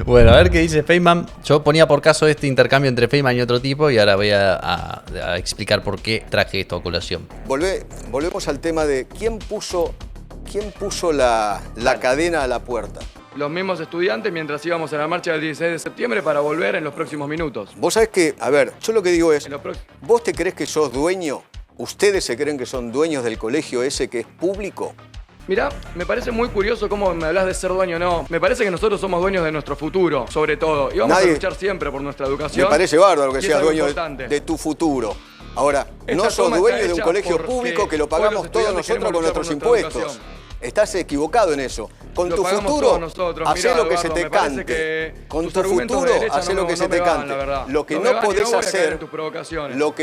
Bueno, a ver qué dice Feynman. Yo ponía por caso este intercambio entre Feynman y otro tipo y ahora voy a explicar por qué traje esto a colación. Volvemos al tema de quién puso la cadena a la puerta. Los mismos estudiantes mientras íbamos a la marcha del 16 de septiembre para volver en los próximos minutos. Vos sabés que, a ver, yo lo que digo es, ¿vos te crees que sos dueño? ¿Ustedes se creen que son dueños del colegio ese que es público? Mirá, me parece muy curioso cómo me hablas de ser dueño o no. Me parece que nosotros somos dueños de nuestro futuro, sobre todo. Y vamos a luchar siempre por nuestra educación. Me parece bárbaro que y seas es dueño importante. de tu futuro. Ahora, no sos dueño de un colegio público que lo pagamos todos nosotros con nuestros impuestos. Estás equivocado en eso. Con tu futuro, hacé lo que se te cante. Con tu futuro, hacé lo que se te cante. Lo que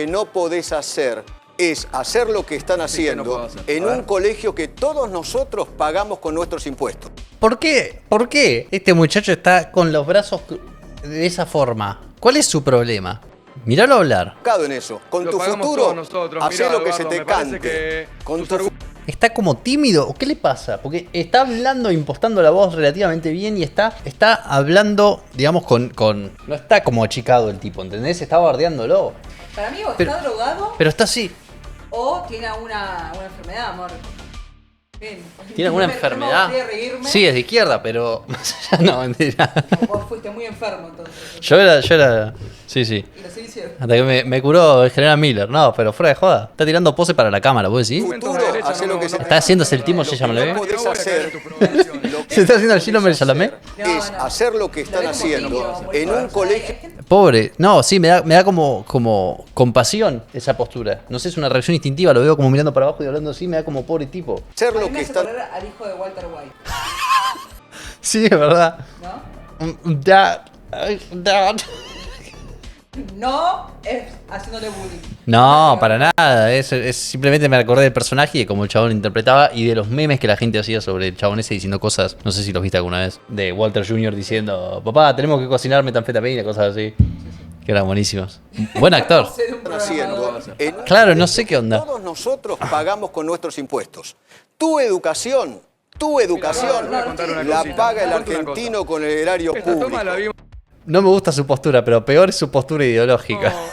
no podés hacer es hacer lo que están haciendo en un colegio que todos nosotros pagamos con nuestros impuestos. ¿Por qué? ¿Por qué este muchacho está con los brazos de esa forma? ¿Cuál es su problema? Míralo hablar. En eso. Con tu futuro, hacé lo que se te cante. ¿Está como tímido o qué le pasa? Porque está hablando, impostando la voz relativamente bien y está hablando, digamos, con... No está como achicado el tipo, ¿entendés? Está bardeándolo. Para mí o está drogado... Pero está así. O tiene una enfermedad, amor. Bien. ¿Tiene alguna enfermedad? Sí, es de izquierda, pero... no, mentira. Vos fuiste muy enfermo, entonces. Yo era... Sí. Y lo seguís siendo. Hasta que me curó el general Miller. No, pero fuera de joda. Está tirando pose para la cámara, ¿vos decís? ¿Está haciéndose el Timo Chalamet? ¿Se está haciendo el Timo Chalamet? Es hacer lo que están haciendo en un colegio... Pobre. No, sí, me da como compasión esa postura. No sé, es una reacción instintiva. Lo veo como mirando para abajo y hablando así. Me da como pobre tipo. Hacer lo que que están... al hijo de Walter White. Sí, es verdad. ¿No? Dad. No es haciéndole bullying. No, para nada. Es simplemente me acordé del personaje y de cómo el chabón interpretaba y de los memes que la gente hacía sobre el chabón ese diciendo cosas. No sé si los viste alguna vez. De Walter Jr. diciendo, papá, tenemos que cocinar metanfetamina y cosas así. Que eran buenísimos. Buen actor. Claro, no sé qué onda. Todos nosotros pagamos con nuestros impuestos. Tu educación la paga el argentino con el erario público. No me gusta su postura, pero peor es su postura ideológica. No,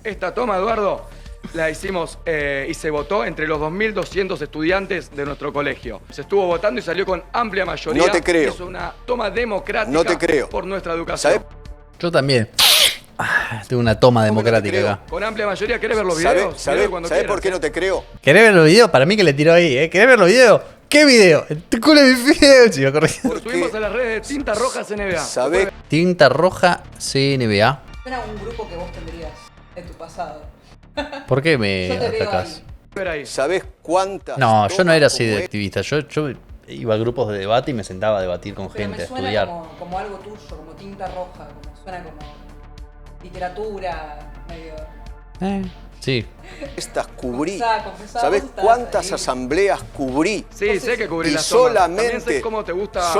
esta toma, Eduardo, la hicimos y se votó entre los 2.200 estudiantes de nuestro colegio. Se estuvo votando y salió con amplia mayoría. No te creo. Es una toma democrática no te creo. Por nuestra educación. ¿Sabes? Yo también. Tengo una toma democrática acá. Con amplia mayoría, ¿querés ver los videos? ¿Sabés por qué no te creo? ¿Querés ver los videos? Para mí que le tiró ahí, ¿Querés ver los videos? ¿Qué video? El culo de mi video, chico, corriendo. Lo subimos a las redes de Tinta Roja CNBA. ¿Sabés? Tinta Roja CNBA. Era un grupo que vos tendrías en tu pasado. ¿Por qué me atacás? ¿Sabés cuántas? No, yo no era así de activista. Yo iba a grupos de debate y me sentaba a debatir con gente, a estudiar. Como algo tuyo, como Tinta Roja, como suena como literatura, medio... Sí. Estas cubrí. Confesá, ¿Sabés cuántas asambleas cubrí? Sí, sé que cubrí las tomas. También sé cómo te gusta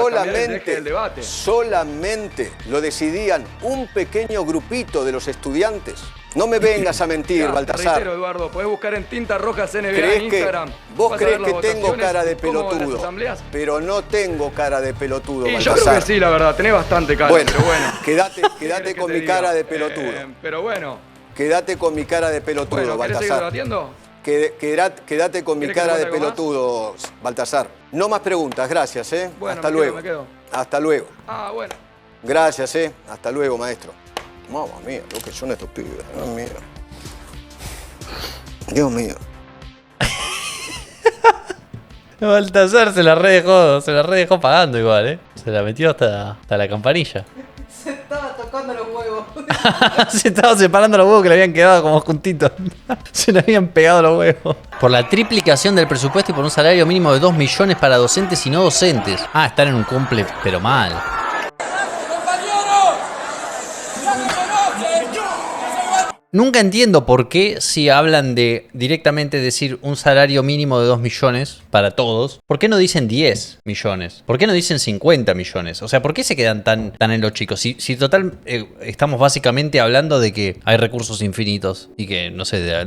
el debate. Solamente lo decidían un pequeño grupito de los estudiantes. No me vengas a mentir, Baltasar. Reitero, Eduardo, podés buscar en Tinta Roja CNBA en Instagram. Vos crees que tengo cara de pelotudo, pero no tengo cara de pelotudo, Baltasar. Yo creo que sí, la verdad, tenés bastante cara, bueno, pero bueno. Quédate con mi cara de pelotudo. Pero bueno. Quédate con mi cara de pelotudo, Baltasar. ¿Querés seguir debatiendo? Quédate con mi cara de pelotudo, Baltasar. No más preguntas, gracias, Bueno, hasta luego. Me quedo. Hasta luego. Bueno. Gracias, Hasta luego, maestro. Mamma mía, lo que son estos pibes. Dios mío. Dios mío. Baltasar se la redejó pagando igual, Se la metió hasta la campanilla. Se estaba tocando los huevos. Se estaba separando los huevos que le habían quedado como juntitos. Se le habían pegado los huevos. Por la triplicación del presupuesto y por un salario mínimo de 2 millones para docentes y no docentes. Están en un cumple, pero mal. Nunca entiendo por qué si hablan de directamente decir un salario mínimo de 2 millones para todos, ¿por qué no dicen 10 millones? ¿Por qué no dicen 50 millones? O sea, ¿por qué se quedan tan en los chicos? Si total estamos básicamente hablando de que hay recursos infinitos y que, no sé,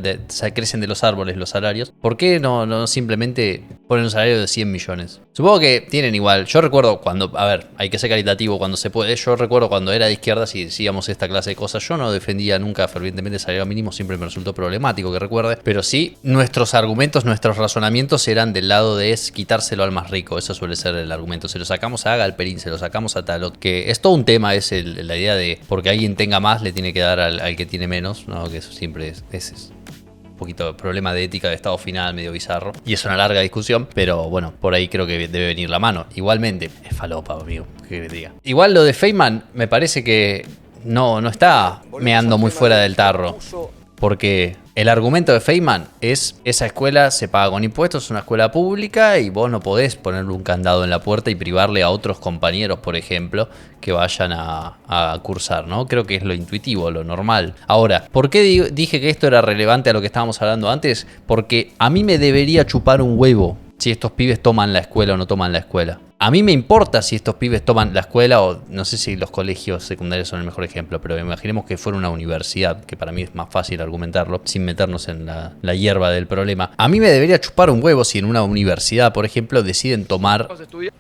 crecen de los árboles los salarios, ¿por qué no simplemente ponen un salario de 100 millones? Supongo que tienen igual. Yo recuerdo cuando, a ver, hay que ser caritativo cuando se puede. Yo recuerdo cuando era de izquierda, si decíamos esta clase de cosas, yo no defendía nunca fervientemente el salario mínimo, siempre me resultó problemático que recuerde. Pero sí, nuestros argumentos, nuestros razonamientos eran del lado de quitárselo al más rico. Eso suele ser el argumento. Se lo sacamos a Galperín, se lo sacamos a Talot, que es todo un tema, es la idea de porque alguien tenga más, le tiene que dar al que tiene menos, ¿no? Que eso siempre es un poquito de problema de ética de estado final, medio bizarro. Y es una larga discusión, pero bueno, por ahí creo que debe venir la mano. Igualmente, es falopa, amigo, ¿qué le diga? Igual lo de Feynman me parece que no está meando muy fuera del tarro. Porque el argumento de Feynman es, esa escuela se paga con impuestos, es una escuela pública y vos no podés ponerle un candado en la puerta y privarle a otros compañeros, por ejemplo, que vayan a cursar, ¿no? Creo que es lo intuitivo, lo normal. Ahora, ¿por qué dije que esto era relevante a lo que estábamos hablando antes? Porque a mí me debería chupar un huevo si estos pibes toman la escuela o no toman la escuela. A mí me importa si estos pibes toman la escuela o no sé si los colegios secundarios son el mejor ejemplo, pero imaginemos que fuera una universidad, que para mí es más fácil argumentarlo sin meternos en la hierba del problema. A mí me debería chupar un huevo si en una universidad, por ejemplo, deciden tomar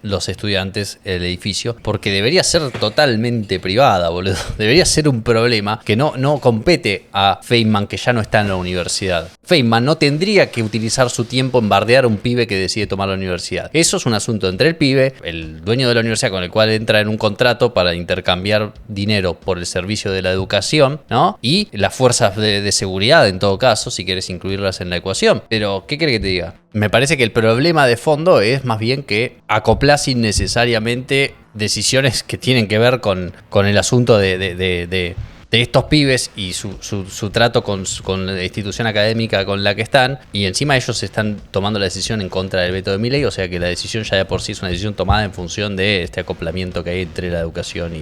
los estudiantes el edificio, porque debería ser totalmente privada, boludo. Debería ser un problema que no compete a Feynman, que ya no está en la universidad. Feynman no tendría que utilizar su tiempo en bardear a un pibe que decide tomar la universidad. Eso es un asunto entre el pibe, el dueño de la universidad con el cual entra en un contrato para intercambiar dinero por el servicio de la educación, ¿no? Y las fuerzas de seguridad, en todo caso, si quieres incluirlas en la ecuación. Pero, ¿qué querés que te diga? Me parece que el problema de fondo es más bien que acoplas innecesariamente decisiones que tienen que ver con el asunto de estos pibes y su trato con la institución académica con la que están, y encima ellos están tomando la decisión en contra del veto de Milei, o sea que la decisión ya de por sí es una decisión tomada en función de este acoplamiento que hay entre la educación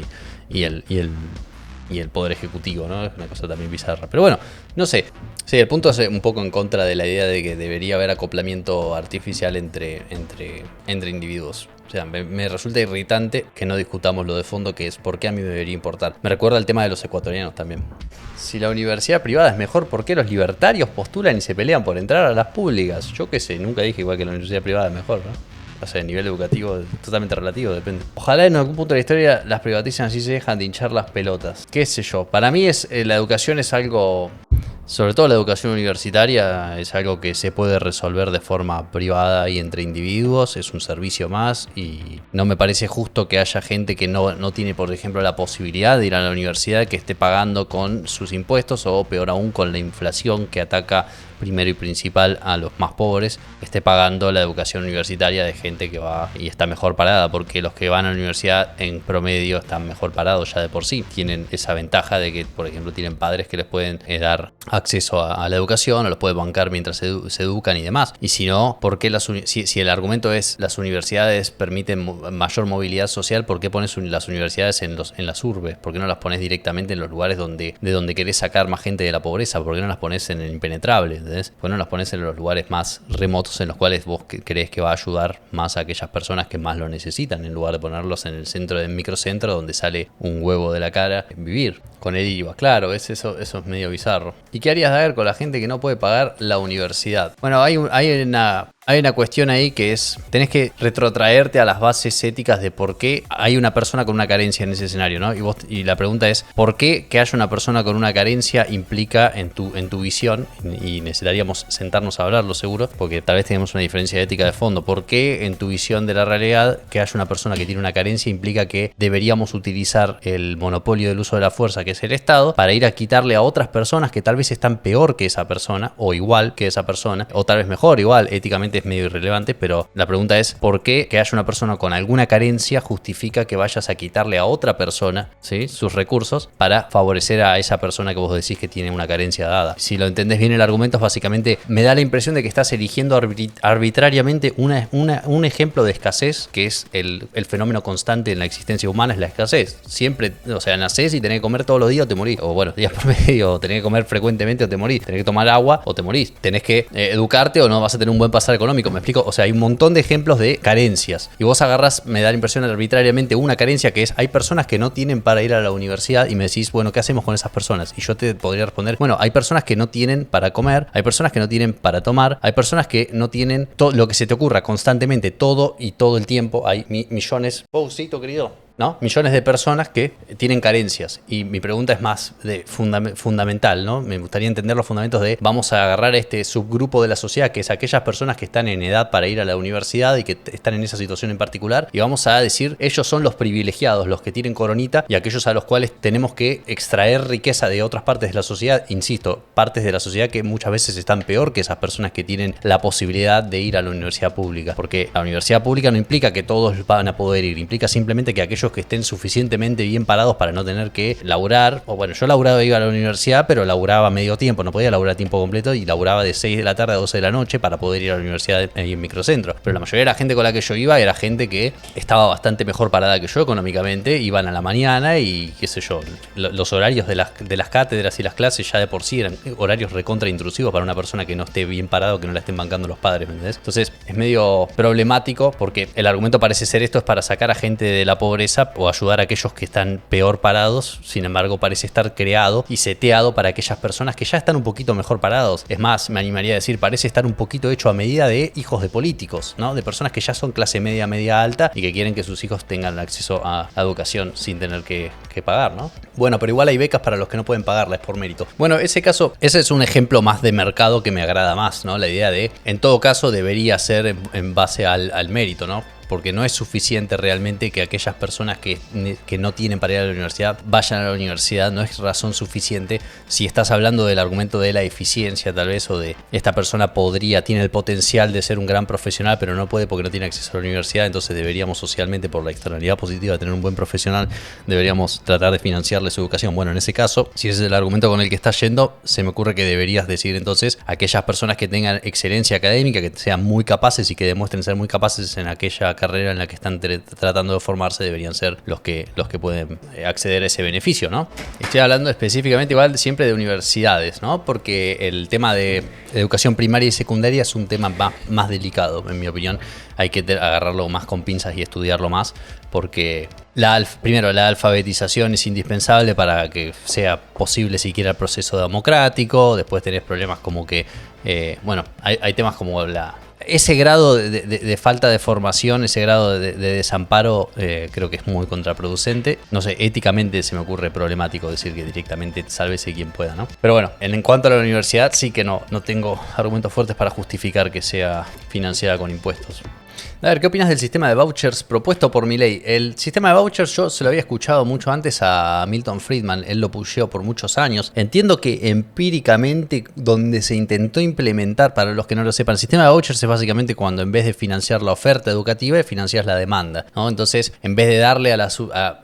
y el poder ejecutivo, ¿no? Es una cosa también bizarra. Pero bueno, no sé. Sí, el punto es un poco en contra de la idea de que debería haber acoplamiento artificial entre individuos. O sea, me resulta irritante que no discutamos lo de fondo, que es por qué a mí me debería importar. Me recuerda al tema de los ecuatorianos también. Si la universidad privada es mejor, ¿por qué los libertarios postulan y se pelean por entrar a las públicas? Yo qué sé, nunca dije igual que la universidad privada es mejor, ¿no? O sea, el nivel educativo es totalmente relativo, depende. Ojalá en algún punto de la historia las privaticen, así se dejan de hinchar las pelotas. Qué sé yo, para mí la educación es algo... Sobre todo la educación universitaria es algo que se puede resolver de forma privada y entre individuos, es un servicio más y no me parece justo que haya gente que no tiene, por ejemplo, la posibilidad de ir a la universidad, que esté pagando con sus impuestos o peor aún con la inflación que ataca primero y principal a los más pobres, esté pagando la educación universitaria de gente que va y está mejor parada, porque los que van a la universidad en promedio están mejor parados ya de por sí, tienen esa ventaja de que, por ejemplo, tienen padres que les pueden dar acceso a la educación o los pueden bancar mientras se educan y demás. Y si no, ¿por qué si el argumento es las universidades permiten mayor movilidad social, ¿por qué pones las universidades en las urbes? ¿Por qué no las pones directamente en los lugares de donde querés sacar más gente de la pobreza? ¿Por qué no las pones en el impenetrable? ¿Entendés? ¿Por qué no las pones en los lugares más remotos en los cuales vos crees que va a ayudar más a aquellas personas que más lo necesitan, en lugar de ponerlos en el centro del microcentro donde sale un huevo de la cara vivir con el IVA? Claro, eso es medio bizarro. ¿Y qué harías, Dager, con la gente que no puede pagar la universidad? Bueno, hay una cuestión ahí que es, tenés que retrotraerte a las bases éticas de por qué hay una persona con una carencia en ese escenario, ¿no? Y la pregunta es, ¿por qué que haya una persona con una carencia implica en tu visión? Y necesitaríamos sentarnos a hablarlo seguro, porque tal vez tenemos una diferencia ética de fondo. ¿Por qué en tu visión de la realidad que haya una persona que tiene una carencia implica que deberíamos utilizar el monopolio del uso de la fuerza, que es el Estado, para ir a quitarle a otras personas que tal vez están peor que esa persona, o igual que esa persona, o tal vez mejor, igual, éticamente es medio irrelevante, pero la pregunta es ¿por qué que haya una persona con alguna carencia justifica que vayas a quitarle a otra persona, ¿sí?, sus recursos para favorecer a esa persona que vos decís que tiene una carencia dada? Si lo entendés bien, el argumento es básicamente, me da la impresión de que estás eligiendo arbitrariamente un ejemplo de escasez, que es el fenómeno constante en la existencia humana, es la escasez. Siempre, o sea, nacés y tenés que comer todos los días o te morís, o bueno, días por medio, o tenés que comer frecuentemente o te morís, tenés que tomar agua o te morís, tenés que educarte o no vas a tener un buen pasar económico, ¿me explico? O sea, hay un montón de ejemplos de carencias. Y vos agarrás, me da la impresión arbitrariamente, una carencia que es, hay personas que no tienen para ir a la universidad y me decís, bueno, ¿qué hacemos con esas personas? Y yo te podría responder, bueno, hay personas que no tienen para comer, hay personas que no tienen para tomar, hay personas que no tienen todo lo que se te ocurra constantemente, todo y todo el tiempo. Hay millones, Pausito querido, ¿no? Millones de personas que tienen carencias. Y mi pregunta es más de fundamental, ¿no? Me gustaría entender los fundamentos de, vamos a agarrar este subgrupo de la sociedad, que es aquellas personas que están en edad para ir a la universidad y que están en esa situación en particular, y vamos a decir, ellos son los privilegiados, los que tienen coronita, y aquellos a los cuales tenemos que extraer riqueza de otras partes de la sociedad, insisto, partes de la sociedad que muchas veces están peor que esas personas que tienen la posibilidad de ir a la universidad pública, porque la universidad pública no implica que todos van a poder ir, implica simplemente que aquellos que estén suficientemente bien parados para no tener que laburar, o bueno, yo laburaba, iba a la universidad, pero laburaba medio tiempo, no podía laburar a tiempo completo y laburaba de 6 de la tarde a 12 de la noche para poder ir a la universidad en microcentro. Pero la mayoría de la gente con la que yo iba era gente que estaba bastante mejor parada que yo económicamente, iban a la mañana y qué sé yo, los horarios de las cátedras y las clases ya de por sí eran horarios recontra intrusivos para una persona que no esté bien parado, que no la estén bancando los padres, ¿me entendés? Entonces es medio problemático porque el argumento parece ser esto es para sacar a gente de la pobreza o ayudar a aquellos que están peor parados. Sin embargo, parece estar creado y seteado para aquellas personas que ya están un poquito mejor parados. Es más, me animaría a decir, parece estar un poquito hecho a medida de hijos de políticos, ¿no? De personas que ya son clase media, media alta y que quieren que sus hijos tengan acceso a educación sin tener que pagar, ¿no? Bueno, pero igual hay becas para los que no pueden pagarlas por mérito. Bueno, ese es un ejemplo más de mercado que me agrada más, ¿no? La idea de, en todo caso, debería ser en base al mérito, ¿no? Porque no es suficiente realmente que aquellas personas que no tienen para ir a la universidad vayan a la universidad, no es razón suficiente si estás hablando del argumento de la eficiencia tal vez, o de esta persona tiene el potencial de ser un gran profesional pero no puede porque no tiene acceso a la universidad, entonces deberíamos socialmente, por la externalidad positiva de tener un buen profesional, deberíamos tratar de financiarle su educación. Bueno, en ese caso, si ese es el argumento con el que estás yendo, se me ocurre que deberías decir entonces aquellas personas que tengan excelencia académica, que sean muy capaces y que demuestren ser muy capaces en aquella carrera en la que están tratando de formarse, deberían ser los que pueden acceder a ese beneficio, ¿no? Estoy hablando específicamente igual siempre de universidades, ¿no? Porque el tema de educación primaria y secundaria es un tema más delicado, en mi opinión. Hay que agarrarlo más con pinzas y estudiarlo más, porque primero la alfabetización es indispensable para que sea posible siquiera el proceso democrático. Después tenés problemas como que, hay temas como ese grado de falta de formación, ese grado de desamparo, creo que es muy contraproducente. No sé, éticamente se me ocurre problemático decir que directamente sálvese quien pueda, ¿no? Pero bueno, en cuanto a la universidad, sí que no tengo argumentos fuertes para justificar que sea financiada con impuestos. A ver, ¿qué opinas del sistema de vouchers propuesto por Milei? El sistema de vouchers yo se lo había escuchado mucho antes a Milton Friedman, él lo pusheó por muchos años. Entiendo que empíricamente donde se intentó implementar, para los que no lo sepan, el sistema de vouchers es básicamente cuando en vez de financiar la oferta educativa, financias la demanda, ¿no? Entonces, en vez de darle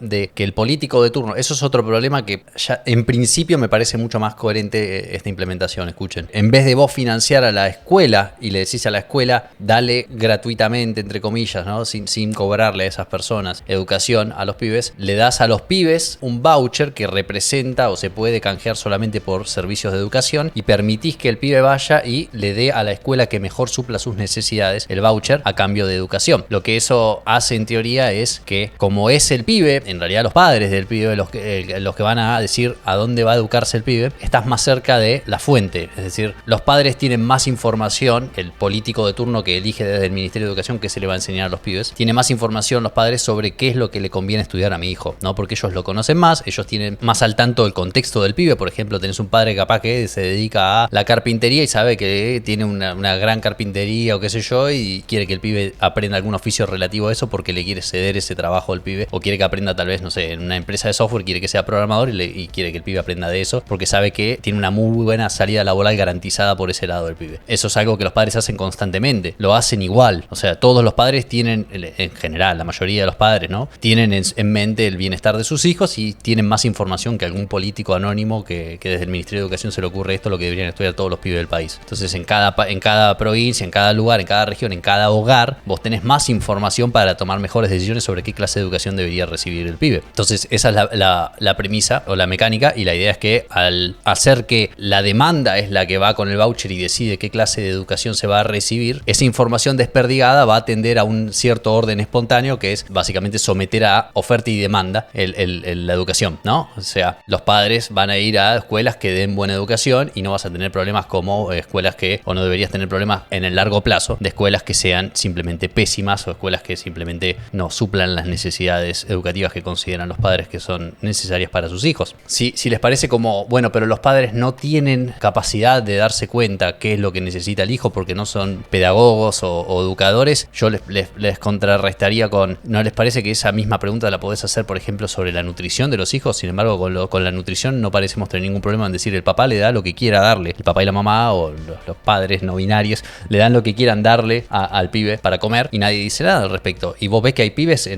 de que el político de turno, eso es otro problema que ya en principio me parece mucho más coherente esta implementación, escuchen. En vez de vos financiar a la escuela y le decís a la escuela, dale gratuitamente, entre comillas, ¿no? Sin cobrarle a esas personas educación a los pibes, le das a los pibes un voucher que representa o se puede canjear solamente por servicios de educación y permitís que el pibe vaya y le dé a la escuela que mejor supla sus necesidades el voucher a cambio de educación. Lo que eso hace en teoría es que, como es el pibe, en realidad los padres del pibe los que van a decir a dónde va a educarse el pibe, estás más cerca de la fuente. Es decir, los padres tienen más información, el político de turno que elige desde el Ministerio de Educación que se le va a enseñar a los pibes, tiene más información los padres sobre qué es lo que le conviene estudiar a mi hijo, ¿no? Porque ellos lo conocen más, ellos tienen más al tanto el contexto del pibe. Por ejemplo, tenés un padre capaz que se dedica a la carpintería y sabe que tiene una gran carpintería o qué sé yo, y quiere que el pibe aprenda algún oficio relativo a eso porque le quiere ceder ese trabajo al pibe, o quiere que aprenda tal vez, no sé, en una empresa de software quiere que sea programador y quiere que el pibe aprenda de eso porque sabe que tiene una muy buena salida laboral garantizada por ese lado del pibe. Eso es algo que los padres hacen constantemente, lo hacen igual, o sea, todos todos los padres tienen, en general, la mayoría de los padres, ¿no? Tienen en mente el bienestar de sus hijos y tienen más información que algún político anónimo que desde el Ministerio de Educación se le ocurre esto, lo que deberían estudiar todos los pibes del país. Entonces, en cada provincia, en cada lugar, en cada región, en cada hogar, vos tenés más información para tomar mejores decisiones sobre qué clase de educación debería recibir el pibe. Entonces, esa es la premisa o la mecánica, y la idea es que al hacer que la demanda es la que va con el voucher y decide qué clase de educación se va a recibir, esa información desperdigada va a tender a un cierto orden espontáneo, que es básicamente someter a oferta y demanda la educación, ¿no? O sea, los padres van a ir a escuelas que den buena educación y no vas a tener problemas como escuelas o no deberías tener problemas en el largo plazo de escuelas que sean simplemente pésimas o escuelas que simplemente no suplan las necesidades educativas que consideran los padres que son necesarias para sus hijos. Si les parece como, bueno, pero los padres no tienen capacidad de darse cuenta qué es lo que necesita el hijo porque no son pedagogos o educadores, yo les contrarrestaría con, ¿no les parece que esa misma pregunta la podés hacer, por ejemplo, sobre la nutrición de los hijos? Sin embargo, con la nutrición no parecemos tener ningún problema en decir el papá le da lo que quiera darle, el papá y la mamá o los padres no binarios le dan lo que quieran darle al pibe para comer y nadie dice nada al respecto. Y vos ves que hay pibes,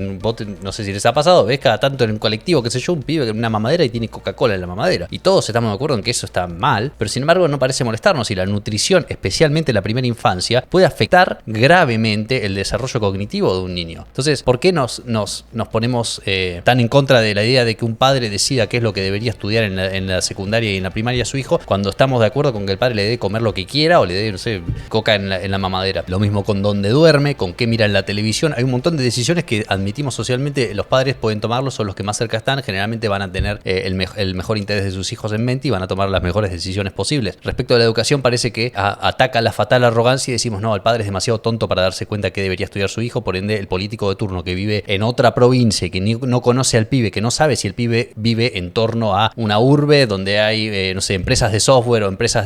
no sé si les ha pasado, ves cada tanto en un colectivo, qué sé yo, un pibe en una mamadera y tiene Coca-Cola en la mamadera. Y todos estamos de acuerdo en que eso está mal, pero sin embargo no parece molestarnos, y la nutrición, especialmente en la primera infancia, puede afectar gravemente el desarrollo cognitivo de un niño. Entonces, ¿por qué nos ponemos tan en contra de la idea de que un padre decida qué es lo que debería estudiar en la secundaria y en la primaria a su hijo, cuando estamos de acuerdo con que el padre le dé comer lo que quiera o le dé, no sé, coca en la mamadera? Lo mismo con dónde duerme, con qué mira en la televisión. Hay un montón de decisiones que admitimos socialmente los padres pueden tomarlos, o los que más cerca están generalmente van a tener el mejor interés de sus hijos en mente y van a tomar las mejores decisiones posibles. Respecto a la educación, parece que ataca la fatal arrogancia y decimos, no, el padre es demasiado tonto para darse cuenta que debería estudiar su hijo, por ende el político de turno que vive en otra provincia, que no conoce al pibe, que no sabe si el pibe vive en torno a una urbe donde hay, no sé, empresas de software o empresas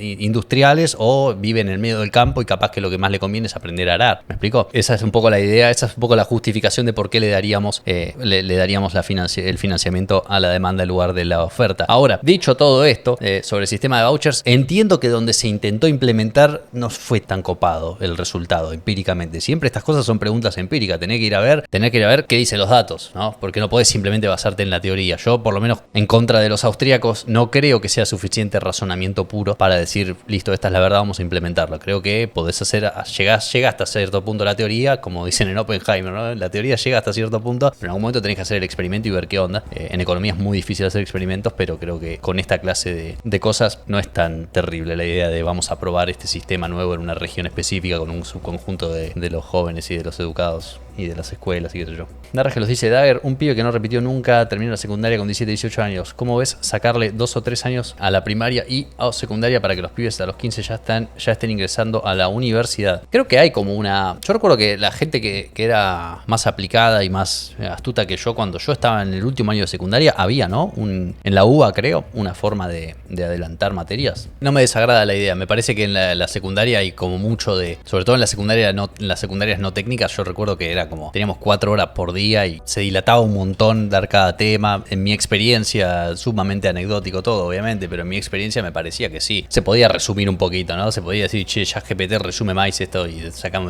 industriales, o vive en el medio del campo y capaz que lo que más le conviene es aprender a arar. ¿Me explico? Esa es un poco la idea, esa es un poco la justificación de por qué le daríamos el financiamiento a la demanda en lugar de la oferta. Ahora, dicho todo esto sobre el sistema de vouchers, entiendo que donde se intentó implementar no fue tan copado el resultado empíricamente. Siempre estas cosas son preguntas empíricas, tenés que ir a ver qué dicen los datos, ¿no? Porque no podés simplemente basarte en la teoría. Yo, por lo menos en contra de los austríacos, no creo que sea suficiente razonamiento puro para decir, listo, esta es la verdad, vamos a implementarla. Creo que podés llega hasta cierto punto la teoría, como dicen en Oppenheimer, ¿no? La teoría llega hasta cierto punto, pero en algún momento tenés que hacer el experimento y ver qué onda. En economía es muy difícil hacer experimentos, pero creo que con esta clase de cosas no es tan terrible la idea de vamos a probar este sistema nuevo en una región específica con un subconjunto de los jóvenes y de los educados y de las escuelas y qué sé yo. Narra que los dice Dagger, un pibe que no repitió nunca, terminó la secundaria con 17, 18 años. ¿Cómo ves sacarle 2 o 3 años a la primaria y a secundaria para que los pibes a los 15 ya estén ingresando a la universidad? Creo que hay como una... Yo recuerdo que la gente que era más aplicada y más astuta que yo, cuando yo estaba en el último año de secundaria, había, ¿no? En la UBA, creo, una forma de adelantar materias. No me desagrada la idea. Me parece que en la secundaria hay como mucho de... Sobre todo en las secundarias no técnicas, yo recuerdo que era como... Teníamos 4 horas por día y se dilataba un montón dar cada tema. En mi experiencia, sumamente anecdótico todo, obviamente, pero en mi experiencia me parecía que sí. Se podía resumir un poquito, ¿no? Se podía decir, che, ChatGPT resume más esto y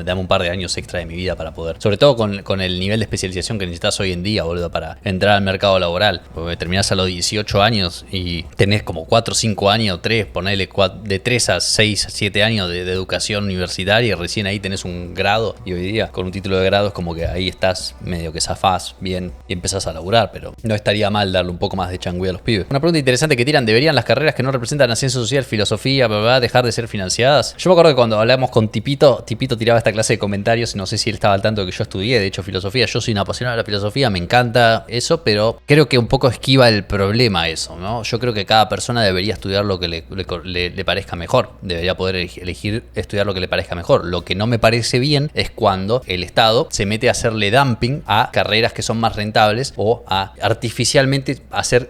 dame un par de años extra de mi vida para poder. Sobre todo con el nivel de especialización que necesitas hoy en día, boludo, para entrar al mercado laboral. Porque terminás a los 18 años y tenés como 4 o 5 años, 3, ponele de 3 a 6, 7 años de educación universitaria y recién ahí tenés un grado. Y hoy día, con un título de grado, es como que ahí estás medio que zafás bien y empezás a laburar, pero no estaría mal darle un poco más de changüí a los pibes. Una pregunta interesante que tiran: ¿deberían las carreras que no representan la ciencia social, filosofía, dejar de ser financiadas? Yo me acuerdo que cuando hablamos con Tipito tiraba esta clase de comentarios, no sé si él estaba al tanto de que yo estudié, de hecho, filosofía. Yo soy un apasionado de la filosofía, me encanta eso, pero creo que un poco esquiva el problema eso, ¿no? Yo creo que cada persona debería estudiar lo que le parezca mejor, debería poder elegir estudiar lo que le parezca mejor. Lo que no me parece bien es cuando el Estado se mete a hacerle dumping a carreras que son más rentables o a artificialmente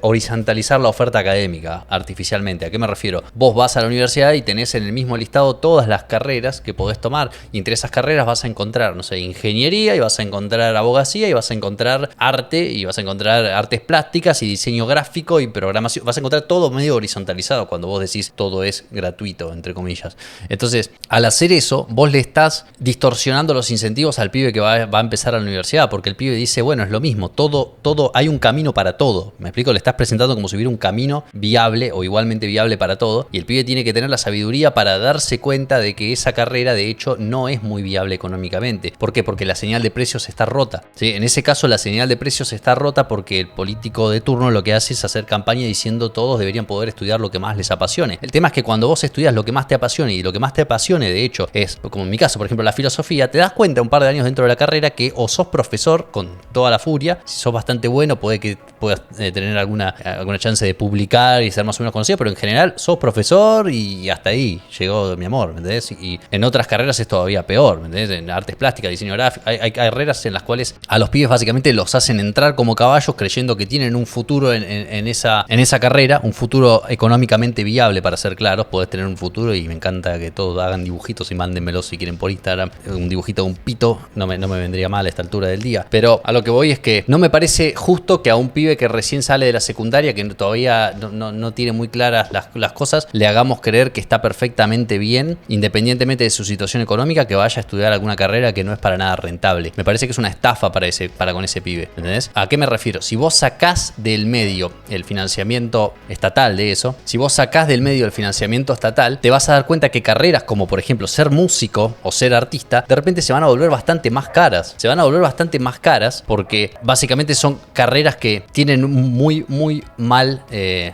horizontalizar la oferta académica artificialmente. ¿A qué me refiero? Vos vas a la universidad y tenés en el mismo listado todas las carreras que podés tomar, y entre esas carreras vas a encontrar, no sé, ingeniería, y vas a encontrar abogacía, y vas a encontrar arte, y vas a encontrar artes plásticas y diseño gráfico y programación. Vas a encontrar todo medio horizontalizado cuando vos decís todo es gratuito, entre comillas. Entonces, al hacer eso, vos le estás distorsionando los incentivos al pibe que va a empezar a la universidad, porque el pibe dice, bueno, es lo mismo, todo, hay un camino para todo. ¿Me explico? Le estás presentando como si hubiera un camino viable o igualmente viable para todo, y el pibe tiene que tener la sabiduría para darse cuenta de que esa carrera, de hecho, no es muy viable económicamente. ¿Por qué? Porque la señal de precios está rota, ¿sí? En ese caso, la señal de precios está rota porque el político de turno lo que hace es hacer campaña diciendo todos deberían poder estudiar lo que más les apasione. El tema es que cuando vos estudias lo que más te apasione, y lo que más te apasione, de hecho, es, como en mi caso, por ejemplo, la filosofía, te das cuenta un par de años dentro de la carrera que o sos profesor con toda la furia, si sos bastante bueno, puede que puedas tener alguna chance de publicar y ser más o menos conocido, pero en general sos profesor y hasta ahí llegó mi amor, ¿me entendés? Y en otras carreras es todavía peor, ¿me entendés? En artes plásticas, diseño gráfico, hay carreras en las cuales a los pibes básicamente los hacen entrar como caballos creyendo que tienen un futuro en esa carrera, un futuro económicamente viable, para ser claros. Podés tener un futuro, y me encanta que todos hagan dibujitos y mándenmelos si quieren por Instagram. Un dibujito de un pito no me vendría mal a esta altura del día, pero a lo que voy es que no me parece justo que a un pibe que recién sale de la secundaria, que todavía no tiene muy claras las cosas, le hagamos creer que está perfectamente bien, independientemente de su situación económica, que vaya a estudiar alguna carrera que no es para nada rentable. Me parece que es una estafa para con ese pibe, ¿entendés? ¿A qué me refiero? Si vos sacás del medio el financiamiento estatal de eso, si vos sacás del medio el financiamiento estatal, te vas a dar cuenta que carreras como, por ejemplo, ser músico o ser artista, de repente se van a volver bastante más caras. Se van a volver bastante más caras porque básicamente son carreras que tienen muy, muy mal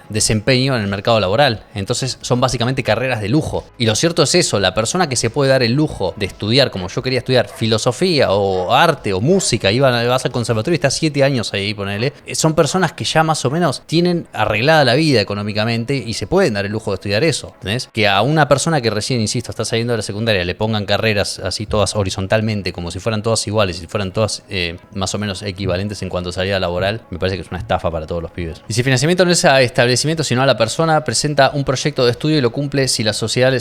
desempeño en el mercado laboral. Entonces son básicamente carreras de lujo. Y lo cierto es eso, la persona que se puede dar el lujo de estudiar, como yo quería estudiar, filosofía o arte o música, vas al conservatorio y estás 7 años ahí, ponele, son personas que ya más o menos tienen arreglada la vida económicamente y se pueden dar el lujo de estudiar eso, ¿entendés? Que a una persona que recién, insisto, está saliendo de la secundaria, le pongan carreras así todas horizontalmente, como si fueran todas iguales, si fueran todas más o menos equivalentes en cuanto a salida laboral, me parece que es una estafa para todos los pibes. Y si el financiamiento no es a establecimiento, sino a la persona, presenta un proyecto de estudio y lo cumple si a la sociedad le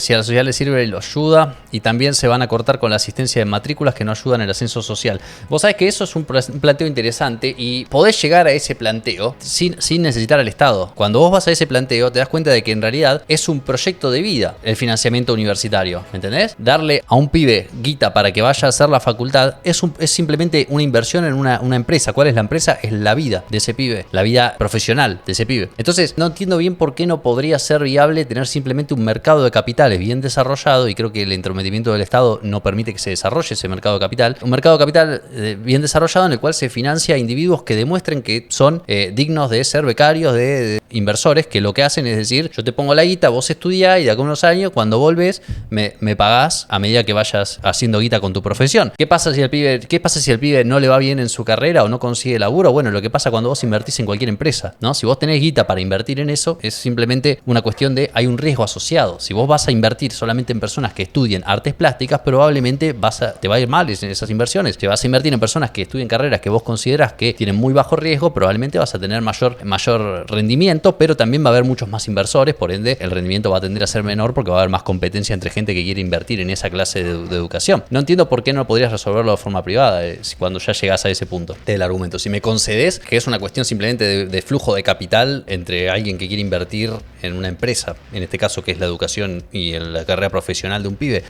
sirve, lo ayuda, y también se van a cortar con la asistencia de matrículas que no ayudan en el ascenso social. Vos sabés que eso es un planteo interesante, y podés llegar a ese planteo sin necesitar al Estado. Cuando vos vas a ese planteo, te das cuenta de que en realidad es un proyecto de vida el financiamiento universitario, ¿me entendés? Darle a un pibe guita para que vaya a hacer la facultad es simplemente una inversión en una empresa. ¿Cuál es la empresa? Es la vida de ese pibe, la vida profesional de ese pibe. Entonces, no entiendo bien por qué no podría ser viable tener simplemente un mercado de capitales bien desarrollado, y creo que el entrometimiento del Estado no permite que se desarrolle ese mercado de capital. Un mercado de capital bien desarrollado en el cual se financia a individuos que demuestren que son dignos de ser becarios de inversores, que lo que hacen es decir, yo te pongo la guita, vos estudiás, y de acá a unos años, cuando volvés, me pagás a medida que vayas haciendo guita con tu profesión. ¿Qué pasa si el pibe no le va bien en su carrera o no consigue laburo? Bueno, lo que pasa cuando vos invertís en cualquier empresa, ¿no? Si vos tenés guita para invertir en eso, es simplemente una cuestión de, hay un riesgo asociado. Si vos vas a invertir solamente en personas que estudien artes plásticas, probablemente te va a ir mal en esas inversiones. Si vas a invertir en personas que estudien carreras que vos considerás que tienen muy bajo riesgo, probablemente vas a tener mayor rendimiento, pero también va a haber muchos más inversores, por ende el rendimiento va a tender a ser menor porque va a haber más competencia entre gente que quiere invertir en esa clase de educación. No entiendo por qué no podrías resolverlo de forma privada cuando ya llegás a ese punto del argumento. Si me concedés que es una cuestión simplemente de flujo de capital entre alguien que quiere invertir en una empresa, en este caso que es la educación y en la carrera profesional de un pibe,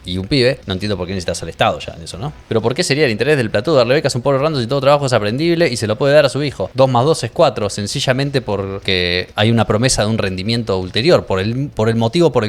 no entiendo por qué necesitas al Estado ya en eso, ¿no? Pero ¿por qué sería el interés del plató darle becas a un pobre random si todo trabajo es aprendible y se lo puede dar a su hijo? 2 más 2 es 4, sencillamente porque hay una promesa de un rendimiento ulterior, por el mismo motivo por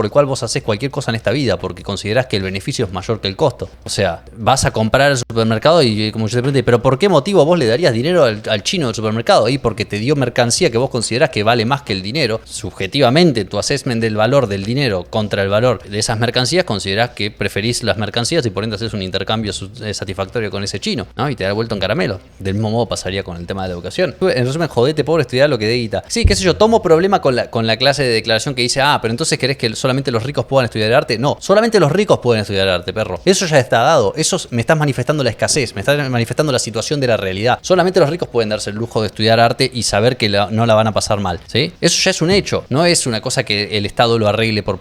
el cual vos haces cualquier cosa en esta vida, porque considerás que el beneficio es mayor que el costo. O sea, vas a comprar al supermercado y como yo te pregunté, ¿pero por qué motivo vos le darías dinero al chino del supermercado? Y porque te dio mercancía que vos considerás que vale más que el dinero. Subjetivamente, tu assessment del valor del dinero contra el valor de esas mercancías, considerás que preferís las mercancías y por ende haces un intercambio satisfactorio con ese chino, ¿no? Y te da vuelto en caramelo. Del mismo modo pasaría con el tema de la educación. En resumen, jodete, pobre, estudiar lo que dé guita. Sí, qué sé yo, tomo problema con la clase de declaración que dice, pero entonces querés que solamente los ricos puedan estudiar arte. No, solamente los ricos pueden estudiar arte, perro. Eso ya está dado. Eso me estás manifestando la escasez, me estás manifestando la situación de la realidad. Solamente los ricos pueden darse el lujo de estudiar arte y saber que no la van a pasar mal, ¿sí? Eso ya es un hecho. No es una cosa que el Estado lo arregle por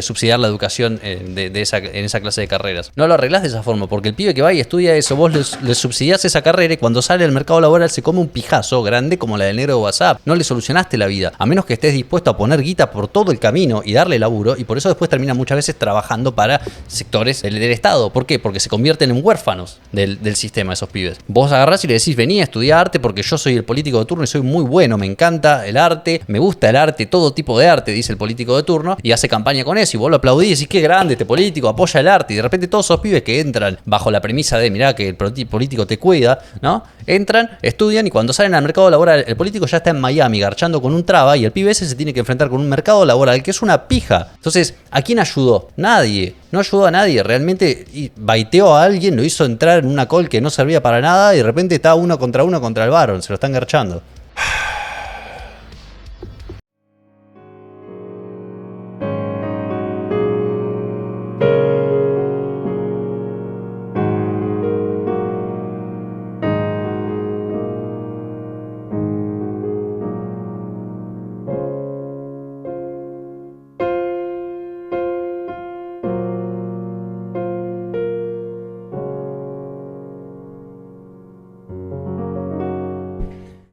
subsidiar la educación en esa clase de carreras. No lo arreglás de esa forma, porque el pibe que va y estudia eso, vos le subsidiás esa carrera y cuando sale al mercado laboral se come un pijado. fracaso grande como la del negro de WhatsApp. No le solucionaste la vida, a menos que estés dispuesto a poner guita por todo el camino y darle laburo, y por eso después terminan muchas veces trabajando para sectores del Estado. ¿Por qué? Porque se convierten en huérfanos del sistema esos pibes. Vos agarrás y le decís, vení a estudiar arte porque yo soy el político de turno y soy muy bueno, me encanta el arte, me gusta el arte, todo tipo de arte, dice el político de turno, y hace campaña con eso, y vos lo aplaudís y decís, qué grande este político, apoya el arte, y de repente todos esos pibes que entran bajo la premisa de, mirá que el político te cuida, ¿no? Entran, estudian, y cuando salen al mercado laboral, el político ya está en Miami garchando con un traba, y el pibe ese se tiene que enfrentar con un mercado laboral que es una pija. Entonces, ¿a quién ayudó? Nadie. No ayudó a nadie, realmente baiteó a alguien, lo hizo entrar en una call que no servía para nada, y de repente está uno contra el Baron, se lo están garchando.